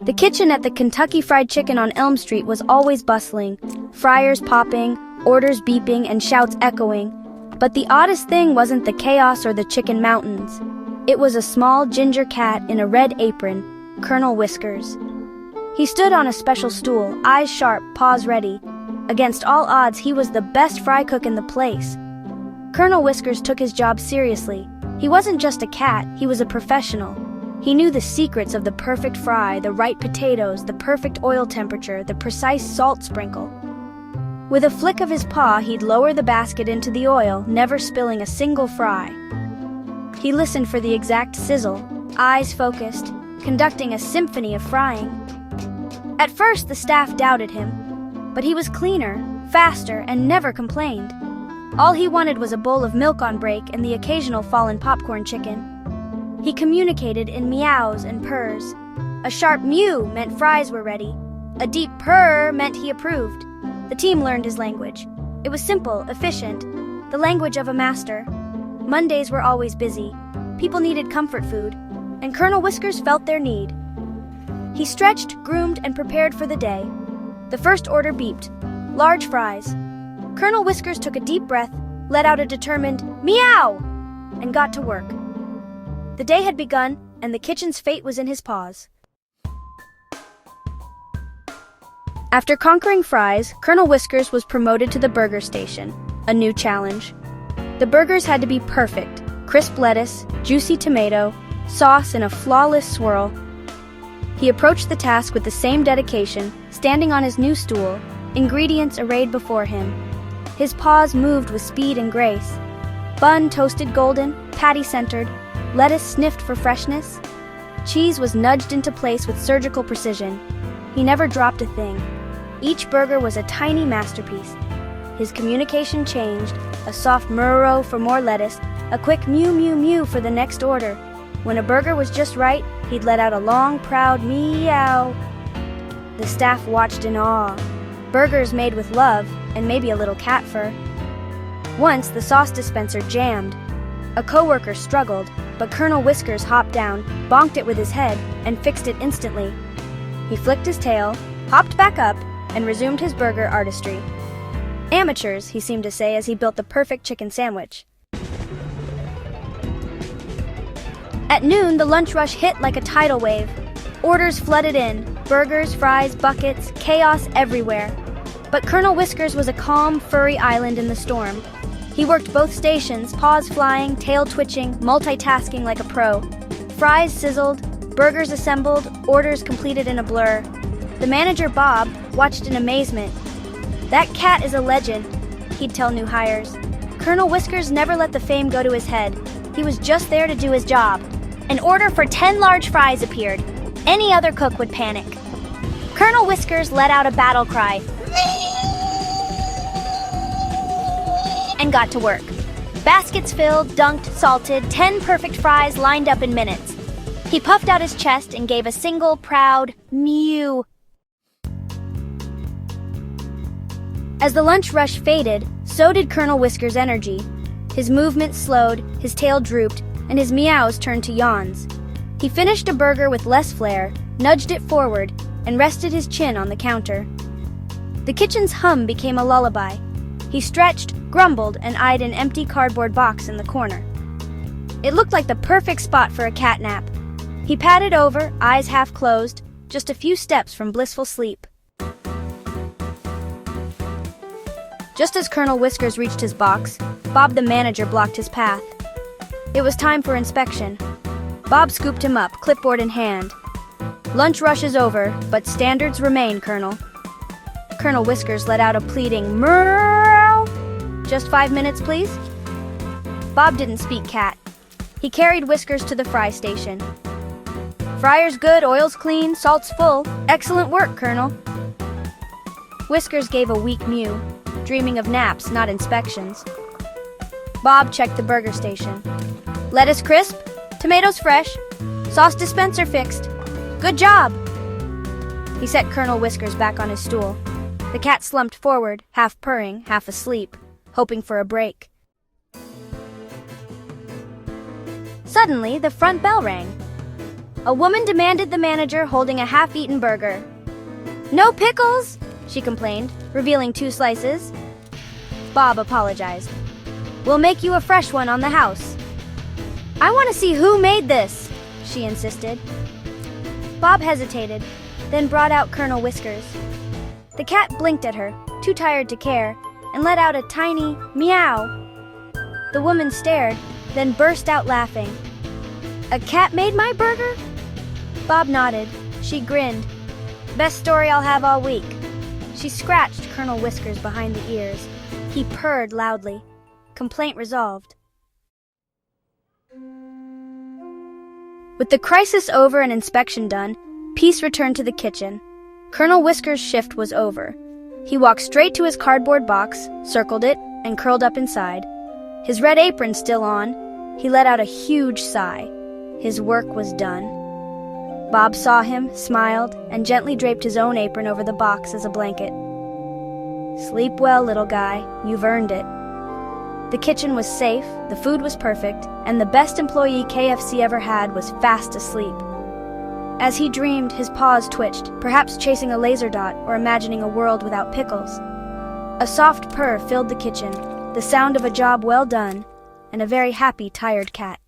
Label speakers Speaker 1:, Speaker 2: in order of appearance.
Speaker 1: The kitchen at the Kentucky Fried Chicken on Elm Street was always bustling, fryers popping, orders beeping, and shouts echoing. But the oddest thing wasn't the chaos or the chicken mountains. It was a small ginger cat in a red apron, Colonel Whiskers. He stood on a special stool, eyes sharp, paws ready. Against all odds, he was the best fry cook in the place. Colonel Whiskers took his job seriously. He wasn't just a cat, he was a professional. He knew the secrets of the perfect fry, the right potatoes, the perfect oil temperature, the precise salt sprinkle. With a flick of his paw, he'd lower the basket into the oil, never spilling a single fry. He listened for the exact sizzle, eyes focused, conducting a symphony of frying. At first, the staff doubted him, but he was cleaner, faster, and never complained. All he wanted was a bowl of milk on break and the occasional fallen popcorn chicken. He communicated in meows and purrs. A sharp mew meant fries were ready. A deep purr meant he approved. The team learned his language. It was simple, efficient, the language of a master. Mondays were always busy. People needed comfort food, and Colonel Whiskers felt their need. He stretched, groomed, and prepared for the day. The first order beeped. Large fries. Colonel Whiskers took a deep breath, let out a determined meow, and got to work. The day had begun, and the kitchen's fate was in his paws. After conquering fries, Colonel Whiskers was promoted to the burger station, a new challenge. The burgers had to be perfect, crisp lettuce, juicy tomato, sauce in a flawless swirl. He approached the task with the same dedication, standing on his new stool, ingredients arrayed before him. His paws moved with speed and grace. Bun toasted golden, patty centered, lettuce sniffed for freshness. Cheese was nudged into place with surgical precision. He never dropped a thing. Each burger was a tiny masterpiece. His communication changed, a soft murrow for more lettuce, a quick mew mew mew for the next order. When a burger was just right, he'd let out a long, proud meow. The staff watched in awe. Burgers made with love, and maybe a little cat fur. Once, the sauce dispenser jammed. A coworker struggled, but Colonel Whiskers hopped down, bonked it with his head, and fixed it instantly. He flicked his tail, hopped back up, and resumed his burger artistry. Amateurs, he seemed to say as he built the perfect chicken sandwich. At noon, the lunch rush hit like a tidal wave. Orders flooded in, burgers, fries, buckets, chaos everywhere. But Colonel Whiskers was a calm, furry island in the storm. He worked both stations, paws flying, tail twitching, multitasking like a pro. Fries sizzled, burgers assembled, orders completed in a blur. The manager, Bob, watched in amazement. "That cat is a legend," he'd tell new hires. Colonel Whiskers never let the fame go to his head. He was just there to do his job. An order for 10 large fries appeared. Any other cook would panic. Colonel Whiskers let out a battle cry and got to work. Baskets filled, dunked, salted, 10 perfect fries lined up in minutes. He puffed out his chest and gave a single, proud mew. As the lunch rush faded, so did Colonel Whiskers' energy. His movements slowed, his tail drooped, and his meows turned to yawns. He finished a burger with less flair, nudged it forward, and rested his chin on the counter. The kitchen's hum became a lullaby. He stretched, grumbled, and eyed an empty cardboard box in the corner. It looked like the perfect spot for a cat nap. He padded over, eyes half closed, just a few steps from blissful sleep. Just as Colonel Whiskers reached his box, Bob the manager blocked his path. It was time for inspection. Bob scooped him up, clipboard in hand. "Lunch rush is over, but standards remain, Colonel." Colonel Whiskers let out a pleading meow. "Just 5 minutes, please?" Bob didn't speak cat. He carried Whiskers to the fry station. "Fryer's good, oil's clean, salt's full. Excellent work, Colonel." Whiskers gave a weak mew, dreaming of naps, not inspections. Bob checked the burger station. "Lettuce crisp, tomatoes fresh, sauce dispenser fixed. Good job!" He set Colonel Whiskers back on his stool. The cat slumped forward, half purring, half asleep, hoping for a break. Suddenly, the front bell rang. A woman demanded the manager holding a half-eaten burger. "No pickles," she complained, revealing 2 slices. Bob apologized. "We'll make you a fresh one on the house." "I want to see who made this," she insisted. Bob hesitated, then brought out Colonel Whiskers. The cat blinked at her, too tired to care, and let out a tiny meow. The woman stared, then burst out laughing. "A cat made my burger?" Bob nodded. She grinned. "Best story I'll have all week." She scratched Colonel Whiskers behind the ears. He purred loudly. Complaint resolved. With the crisis over and inspection done, peace returned to the kitchen. Colonel Whiskers' shift was over. He walked straight to his cardboard box, circled it, and curled up inside. His red apron still on, he let out a huge sigh. His work was done. Bob saw him, smiled, and gently draped his own apron over the box as a blanket. "Sleep well, little guy. You've earned it." The kitchen was safe, the food was perfect, and the best employee KFC ever had was fast asleep. As he dreamed, his paws twitched, perhaps chasing a laser dot or imagining a world without pickles. A soft purr filled the kitchen, the sound of a job well done, and a very happy, tired cat.